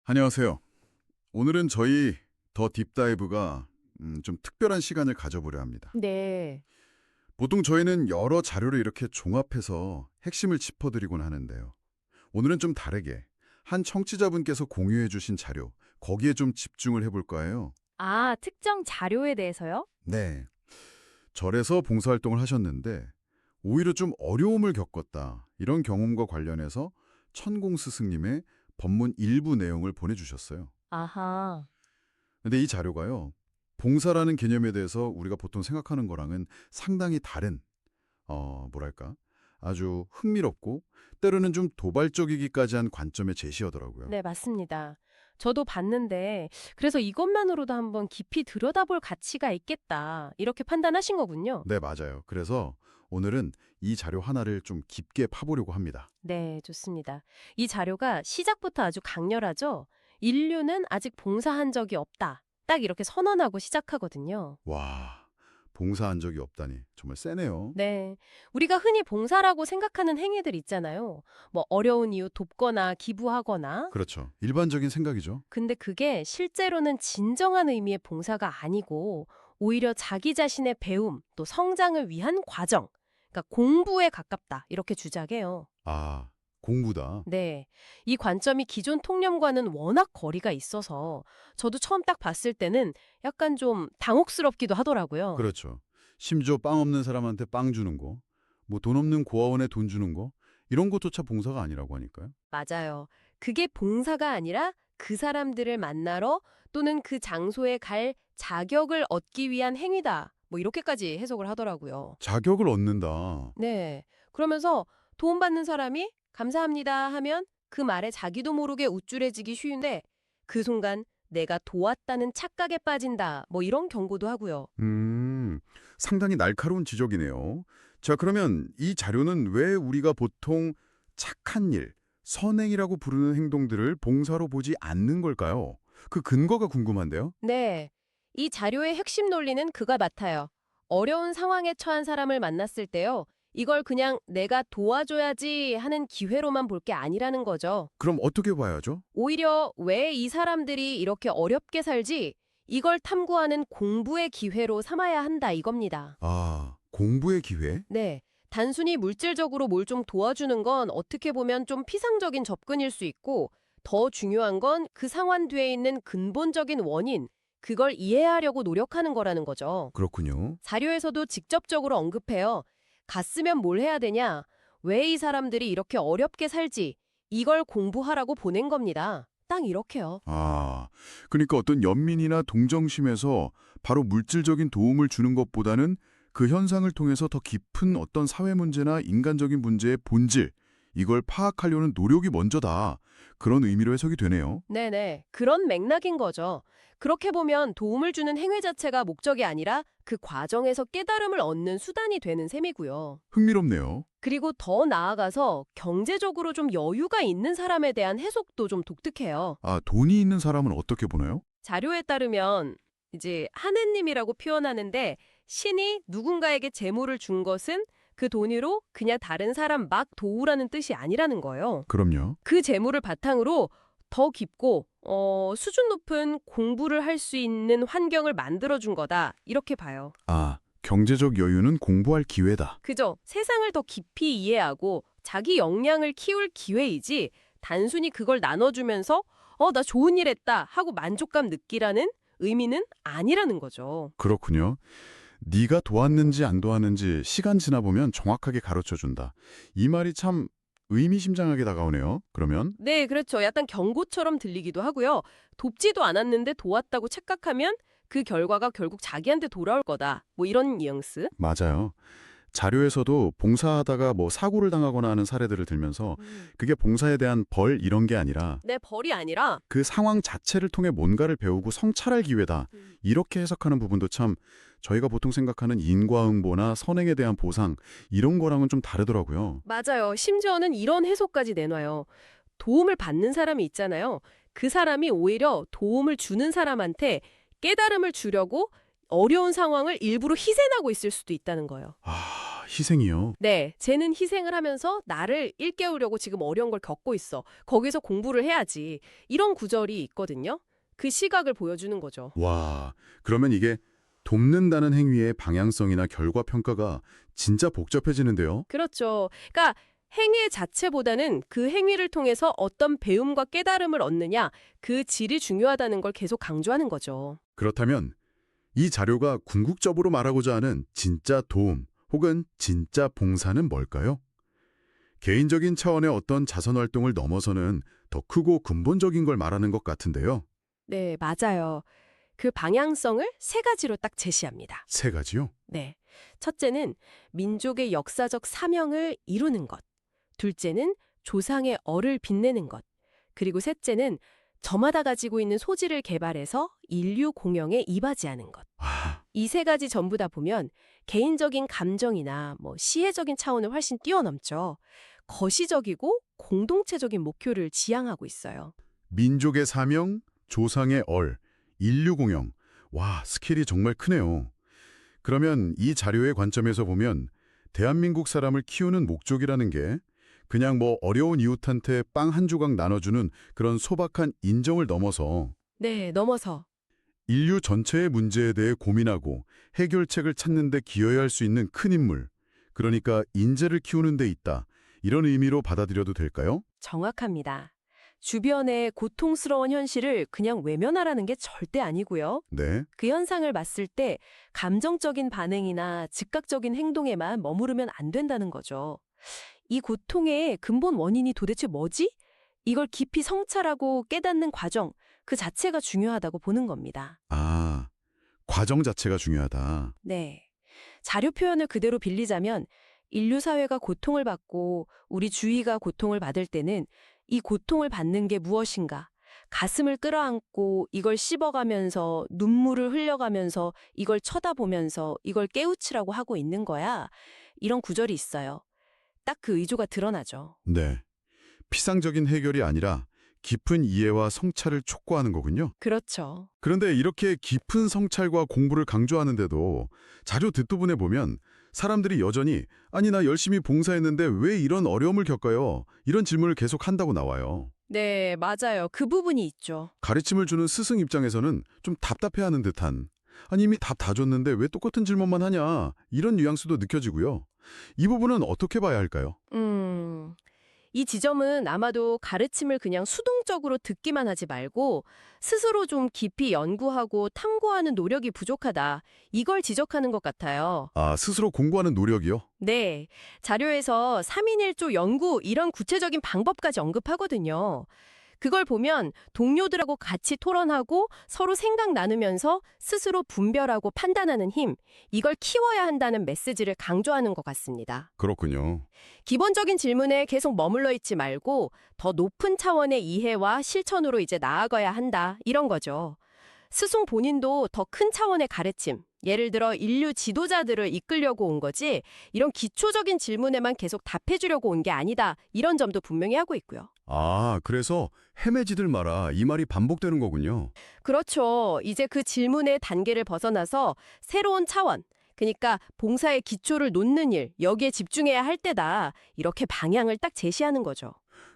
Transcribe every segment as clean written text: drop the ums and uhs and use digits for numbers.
안녕하세요. 오늘은 저희 더 딥다이브가 좀 특별한 시간을 가져보려 합니다. 네. 보통 저희는 여러 자료를 이렇게 종합해서 핵심을 짚어드리곤 하는데요. 오늘은 좀 다르게 한 청취자분께서 공유해 주신 자료, 거기에 좀 집중을 해볼까 해요. 아, 특정 자료에 대해서요? 네. 절에서 봉사활동을 하셨는데 오히려 좀 어려움을 겪었다. 이런 경험과 관련해서 천공 스승님의 법문 일부 내용을 보내주셨어요. 아하. 근데 이 자료가요. 봉사라는 개념에 대해서 우리가 보통 생각하는 거랑은 상당히 다른 뭐랄까? 아주 흥미롭고 때로는 좀 도발적이기까지 한 관점의 제시하더라고요. 네, 맞습니다. 저도 봤는데, 그래서 이것만으로도 한번 깊이 들여다볼 가치가 있겠다. 이렇게 판단하신 거군요. 네, 맞아요. 그래서 오늘은 이 자료 하나를 좀 깊게 파보려고 합니다. 네, 좋습니다. 이 자료가 시작부터 아주 강렬하죠? 인류는 아직 봉사한 적이 없다. 딱 이렇게 선언하고 시작하거든요. 와, 봉사한 적이 없다니 정말 세네요. 네. 우리가 흔히 봉사라고 생각하는 행위들 있잖아요. 뭐 어려운 이유 돕거나 기부하거나. 그렇죠. 일반적인 생각이죠. 근데 그게 실제로는 진정한 의미의 봉사가 아니고 오히려 자기 자신의 배움, 또 성장을 위한 과정, 그러니까 공부에 가깝다. 이렇게 주장해요. 아, 공부다. 네. 이 관점이 기존 통념과는 워낙 거리가 있어서 저도 처음 딱 봤을 때는 약간 좀 당혹스럽기도 하더라고요. 그렇죠. 심지어 빵 없는 사람한테 빵 주는 거, 뭐 돈 없는 고아원에 돈 주는 거, 이런 것조차 봉사가 아니라고 하니까요. 맞아요. 그게 봉사가 아니라 그 사람들을 만나러 또는 그 장소에 갈 자격을 얻기 위한 행위다. 뭐 이렇게까지 해석을 하더라고요. 자격을 얻는다. 네. 그러면서 도움받는 사람이 감사합니다 하면 그 말에 자기도 모르게 우쭐해지기 쉬운데 그 순간 내가 도왔다는 착각에 빠진다. 뭐 이런 경고도 하고요. 상당히 날카로운 지적이네요. 자, 그러면 이 자료는 왜 우리가 보통 착한 일, 선행이라고 부르는 행동들을 봉사로 보지 않는 걸까요? 그 근거가 궁금한데요. 네. 이 자료의 핵심 논리는 그가 같아요. 어려운 상황에 처한 사람을 만났을 때요. 이걸 그냥 내가 도와줘야지 하는 기회로만 볼 게 아니라는 거죠. 그럼 어떻게 봐야죠? 오히려 왜 이 사람들이 이렇게 어렵게 살지? 이걸 탐구하는 공부의 기회로 삼아야 한다 이겁니다. 아, 공부의 기회? 네. 단순히 물질적으로 뭘 좀 도와주는 건 어떻게 보면 좀 피상적인 접근일 수 있고 더 중요한 건 그 상황 뒤에 있는 근본적인 원인, 그걸 이해하려고 노력하는 거라는 거죠. 그렇군요. 자료에서도 직접적으로 언급해요. 갔으면 뭘 해야 되냐? 왜 이 사람들이 이렇게 어렵게 살지? 이걸 공부하라고 보낸 겁니다. 딱 이렇게요. 아, 그러니까 어떤 연민이나 동정심에서 바로 물질적인 도움을 주는 것보다는 그 현상을 통해서 더 깊은 어떤 사회 문제나 인간적인 문제의 본질, 이걸 파악하려는 노력이 먼저다. 그런 의미로 해석이 되네요. 네네. 그런 맥락인 거죠. 그렇게 보면 도움을 주는 행위 자체가 목적이 아니라 그 과정에서 깨달음을 얻는 수단이 되는 셈이고요. 흥미롭네요. 그리고 더 나아가서 경제적으로 좀 여유가 있는 사람에 대한 해석도 좀 독특해요. 아, 돈이 있는 사람은 어떻게 보나요? 자료에 따르면 이제 하느님이라고 표현하는데 신이 누군가에게 재물을 준 것은 그 돈으로 그냥 다른 사람 막 도우라는 뜻이 아니라는 거예요. 그럼요. 그 재물을 바탕으로 더 깊고 수준 높은 공부를 할 수 있는 환경을 만들어준 거다. 이렇게 봐요. 아, 경제적 여유는 공부할 기회다. 그죠? 세상을 더 깊이 이해하고 자기 역량을 키울 기회이지 단순히 그걸 나눠주면서 나 좋은 일 했다 하고 만족감 느끼라는 의미는 아니라는 거죠. 그렇군요. 네가 도왔는지 안 도왔는지 시간 지나 보면 정확하게 가르쳐준다. 이 말이 참 의미심장하게 다가오네요. 그러면 네, 그렇죠. 약간 경고처럼 들리기도 하고요. 돕지도 않았는데 도왔다고 착각하면 그 결과가 결국 자기한테 돌아올 거다. 뭐 이런 뉘앙스. 맞아요. 자료에서도 봉사하다가 뭐 사고를 당하거나 하는 사례들을 들면서 그게 봉사에 대한 벌 이런 게 아니라 내 벌이 아니라 그 상황 자체를 통해 뭔가를 배우고 성찰할 기회다. 이렇게 해석하는 부분도 참 저희가 보통 생각하는 인과응보나 선행에 대한 보상 이런 거랑은 좀 다르더라고요. 맞아요. 심지어는 이런 해석까지 내놔요. 도움을 받는 사람이 있잖아요. 그 사람이 오히려 도움을 주는 사람한테 깨달음을 주려고 어려운 상황을 일부러 희생하고 있을 수도 있다는 거예요. 아, 희생이요. 네, 쟤는 희생을 하면서 나를 일깨우려고 지금 어려운 걸 겪고 있어. 거기서 공부를 해야지. 이런 구절이 있거든요. 그 시각을 보여주는 거죠. 와, 그러면 이게 돕는다는 행위의 방향성이나 결과 평가가 진짜 복잡해지는데요. 그렇죠. 그러니까 행위 자체보다는 그 행위를 통해서 어떤 배움과 깨달음을 얻느냐, 그 질이 중요하다는 걸 계속 강조하는 거죠. 그렇다면 이 자료가 궁극적으로 말하고자 하는 진짜 도움 혹은 진짜 봉사는 뭘까요? 개인적인 차원의 어떤 자선 활동을 넘어서는 더 크고 근본적인 걸 말하는 것 같은데요. 네, 맞아요. 그 방향성을 세 가지로 딱 제시합니다. 세 가지요? 네. 첫째는 민족의 역사적 사명을 이루는 것. 둘째는 조상의 얼을 빛내는 것. 그리고 셋째는 저마다 가지고 있는 소질을 개발해서 인류 공영에 이바지하는 것. 아, 이 세 가지 전부 다 보면 개인적인 감정이나 시혜적인 차원을 훨씬 뛰어넘죠. 거시적이고 공동체적인 목표를 지향하고 있어요. 민족의 사명, 조상의 얼, 인류 공영. 와, 스케일이 정말 크네요. 그러면 이 자료의 관점에서 보면 대한민국 사람을 키우는 목적이라는 게 그냥 어려운 이웃한테 빵 한 조각 나눠주는 그런 소박한 인정을 넘어서 네, 넘어서. 인류 전체의 문제에 대해 고민하고 해결책을 찾는 데 기여해야 할 수 있는 큰 인물, 그러니까 인재를 키우는 데 있다. 이런 의미로 받아들여도 될까요? 정확합니다. 주변의 고통스러운 현실을 그냥 외면하라는 게 절대 아니고요. 네. 그 현상을 봤을 때 감정적인 반응이나 즉각적인 행동에만 머무르면 안 된다는 거죠. 이 고통의 근본 원인이 도대체 뭐지? 이걸 깊이 성찰하고 깨닫는 과정, 그 자체가 중요하다고 보는 겁니다. 아, 과정 자체가 중요하다. 네. 자료 표현을 그대로 빌리자면 인류 사회가 고통을 받고 우리 주위가 고통을 받을 때는 이 고통을 받는 게 무엇인가? 가슴을 끌어안고 이걸 씹어가면서 눈물을 흘려가면서 이걸 쳐다보면서 이걸 깨우치라고 하고 있는 거야. 이런 구절이 있어요. 딱 그 의조가 드러나죠. 네. 피상적인 해결이 아니라 깊은 이해와 성찰을 촉구하는 거군요. 그렇죠. 그런데 이렇게 깊은 성찰과 공부를 강조하는데도 자료 뒷부분에 보면 사람들이 여전히 아니 나 열심히 봉사했는데 왜 이런 어려움을 겪어요? 이런 질문을 계속 한다고 나와요. 네, 맞아요. 그 부분이 있죠. 가르침을 주는 스승 입장에서는 좀 답답해하는 듯한 아니 이미 답 다 줬는데 왜 똑같은 질문만 하냐 이런 뉘앙스도 느껴지고요. 이 부분은 어떻게 봐야 할까요? 이 지점은 아마도 가르침을 그냥 수동적으로 듣기만 하지 말고 스스로 좀 깊이 연구하고 탐구하는 노력이 부족하다. 이걸 지적하는 것 같아요. 아, 스스로 공부하는 노력이요? 네. 자료에서 3인 1조 연구 이런 구체적인 방법까지 언급하거든요. 그걸 보면 동료들하고 같이 토론하고 서로 생각 나누면서 스스로 분별하고 판단하는 힘, 이걸 키워야 한다는 메시지를 강조하는 것 같습니다. 그렇군요. 기본적인 질문에 계속 머물러 있지 말고 더 높은 차원의 이해와 실천으로 이제 나아가야 한다. 이런 거죠. 스승 본인도 더 큰 차원의 가르침, 예를 들어 인류 지도자들을 이끌려고 온 거지 이런 기초적인 질문에만 계속 답해주려고 온 게 아니다. 이런 점도 분명히 하고 있고요. 아, 그래서 헤매지들 마라 이 말이 반복되는 거군요. 그렇죠. 이제 그 질문의 단계를 벗어나서 새로운 차원, 그러니까 봉사의 기초를 놓는 일, 여기에 집중해야 할 때다. 이렇게 방향을 딱 제시하는 거죠.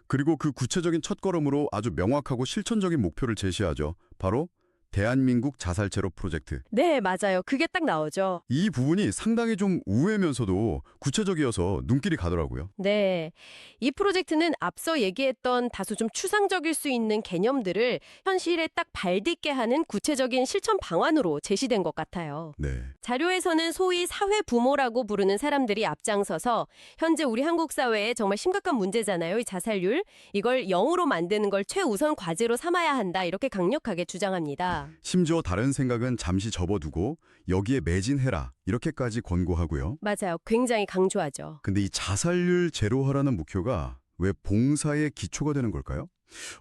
그리고 그 구체적인 첫걸음으로 아주 명확하고 실천적인 목표를 제시하죠. 바로 대한민국 자살제로 프로젝트. 네, 맞아요. 그게 딱 나오죠. 이 부분이 상당히 좀 우회면서도 구체적이어서 눈길이 가더라고요. 네. 이 프로젝트는 앞서 얘기했던 다소 좀 추상적일 수 있는 개념들을 현실에 딱 발딛게 하는 구체적인 실천 방안으로 제시된 것 같아요. 네. 자료에서는 소위 사회 부모라고 부르는 사람들이 앞장서서 현재 우리 한국 사회에 정말 심각한 문제잖아요. 이 자살률. 이걸 0으로 만드는 걸 최우선 과제로 삼아야 한다. 이렇게 강력하게 주장합니다. 심지어 다른 생각은 잠시 접어두고 여기에 매진해라 이렇게까지 권고하고요. 맞아요. 굉장히 강조하죠. 근데 이 자살률 제로화라는 목표가 왜 봉사의 기초가 되는 걸까요?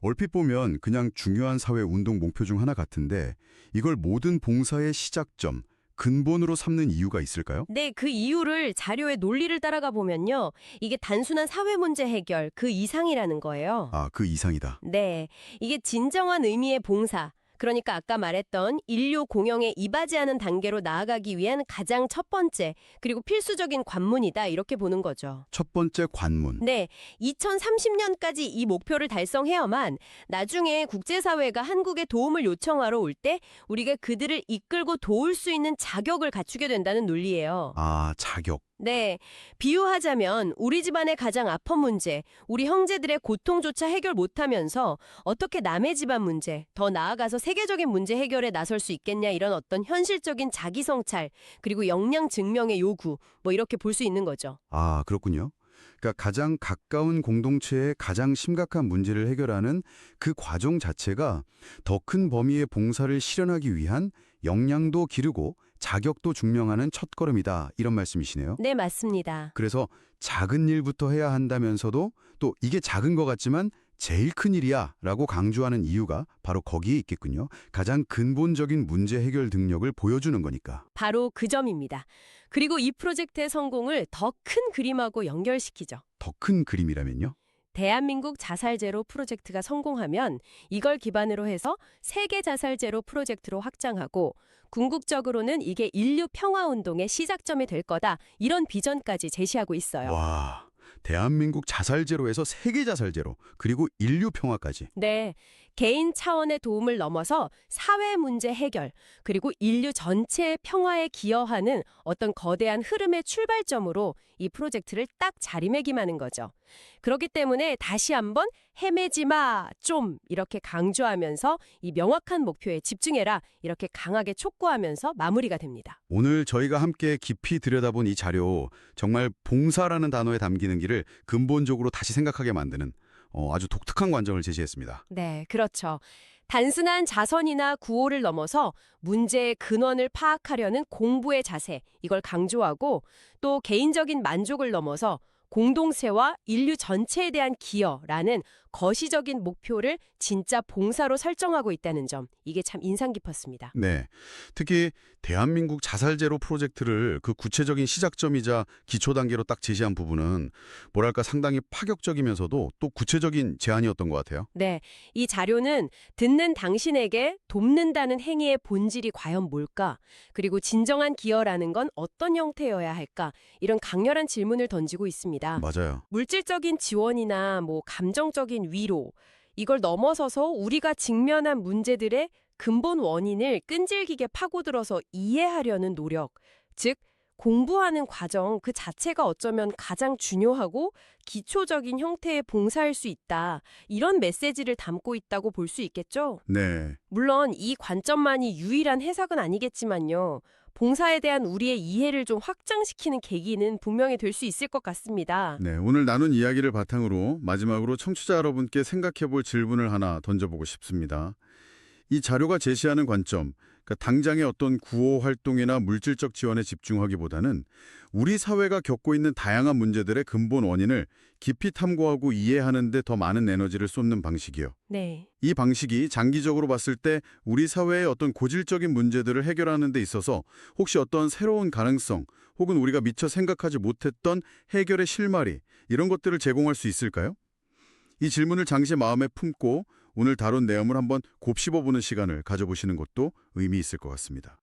얼핏 보면 그냥 중요한 사회 운동 목표 중 하나 같은데 이걸 모든 봉사의 시작점, 근본으로 삼는 이유가 있을까요? 네, 그 이유를 자료의 논리를 따라가 보면요. 이게 단순한 사회 문제 해결, 그 이상이라는 거예요. 아, 그 이상이다. 네, 이게 진정한 의미의 봉사, 그러니까 아까 말했던 인류 공영에 이바지하는 단계로 나아가기 위한 가장 첫 번째, 그리고 필수적인 관문이다 이렇게 보는 거죠. 첫 번째 관문. 네, 2030년까지 이 목표를 달성해야만 나중에 국제사회가 한국에 도움을 요청하러 올 때 우리가 그들을 이끌고 도울 수 있는 자격을 갖추게 된다는 논리예요. 아, 자격. 네, 비유하자면 우리 집안의 가장 아픈 문제, 우리 형제들의 고통조차 해결 못하면서 어떻게 남의 집안 문제, 더 나아가서 세계적인 문제 해결에 나설 수 있겠냐 이런 어떤 현실적인 자기 성찰, 그리고 역량 증명의 요구, 뭐 이렇게 볼 수 있는 거죠. 아, 그렇군요. 그러니까 가장 가까운 공동체의 가장 심각한 문제를 해결하는 그 과정 자체가 더 큰 범위의 봉사를 실현하기 위한 역량도 기르고 자격도 증명하는 첫걸음이다. 이런 말씀이시네요. 네, 맞습니다. 그래서 작은 일부터 해야 한다면서도 또 이게 작은 것 같지만 제일 큰 일이야 라고 강조하는 이유가 바로 거기에 있겠군요. 가장 근본적인 문제 해결 능력을 보여주는 거니까. 바로 그 점입니다. 그리고 이 프로젝트의 성공을 더 큰 그림하고 연결시키죠. 더 큰 그림이라면요? 대한민국 자살 제로 프로젝트가 성공하면 이걸 기반으로 해서 세계 자살 제로 프로젝트로 확장하고 궁극적으로는 이게 인류 평화 운동의 시작점이 될 거다. 이런 비전까지 제시하고 있어요. 와, 대한민국 자살 제로에서 세계 자살 제로, 그리고 인류 평화까지. 네, 개인 차원의 도움을 넘어서 사회 문제 해결, 그리고 인류 전체의 평화에 기여하는 어떤 거대한 흐름의 출발점으로 이 프로젝트를 딱 자리매김하는 거죠. 그렇기 때문에 다시 한번 헤매지 마, 좀 이렇게 강조하면서 이 명확한 목표에 집중해라 이렇게 강하게 촉구하면서 마무리가 됩니다. 오늘 저희가 함께 깊이 들여다본 이 자료, 정말 봉사라는 단어에 담기는 길을 근본적으로 다시 생각하게 만드는 아주 독특한 관점을 제시했습니다. 네, 그렇죠. 단순한 자선이나 구호를 넘어서 문제의 근원을 파악하려는 공부의 자세, 이걸 강조하고 또 개인적인 만족을 넘어서 공동체와 인류 전체에 대한 기여라는 거시적인 목표를 진짜 봉사로 설정하고 있다는 점, 이게 참 인상 깊었습니다. 네, 특히 대한민국 자살 제로 프로젝트를 그 구체적인 시작점이자 기초 단계로 딱 제시한 부분은 뭐랄까 상당히 파격적이면서도 또 구체적인 제안이었던 것 같아요. 네, 이 자료는 듣는 당신에게 돕는다는 행위의 본질이 과연 뭘까? 그리고 진정한 기여라는 건 어떤 형태여야 할까? 이런 강렬한 질문을 던지고 있습니다. 맞아요. 물질적인 지원이나 뭐 감정적인 위로, 이걸 넘어서서 우리가 직면한 문제들의 근본 원인을 끈질기게 파고들어서 이해하려는 노력, 즉 공부하는 과정 그 자체가 어쩌면 가장 중요하고 기초적인 형태의 봉사일 수 있다. 이런 메시지를 담고 있다고 볼 수 있겠죠? 네. 물론 이 관점만이 유일한 해석은 아니겠지만요. 봉사에 대한 우리의 이해를 좀 확장시키는 계기는 분명히 될 수 있을 것 같습니다. 네, 오늘 나눈 이야기를 바탕으로 마지막으로 청취자 여러분께 생각해볼 질문을 하나 던져보고 싶습니다. 이 자료가 제시하는 관점, 그러니까 당장의 어떤 구호 활동이나 물질적 지원에 집중하기보다는 우리 사회가 겪고 있는 다양한 문제들의 근본 원인을 깊이 탐구하고 이해하는 데 더 많은 에너지를 쏟는 방식이요. 네. 이 방식이 장기적으로 봤을 때 우리 사회의 어떤 고질적인 문제들을 해결하는 데 있어서 혹시 어떤 새로운 가능성 혹은 우리가 미처 생각하지 못했던 해결의 실마리 이런 것들을 제공할 수 있을까요? 이 질문을 잠시 마음에 품고 오늘 다룬 내용을 한번 곱씹어보는 시간을 가져보시는 것도 의미 있을 것 같습니다.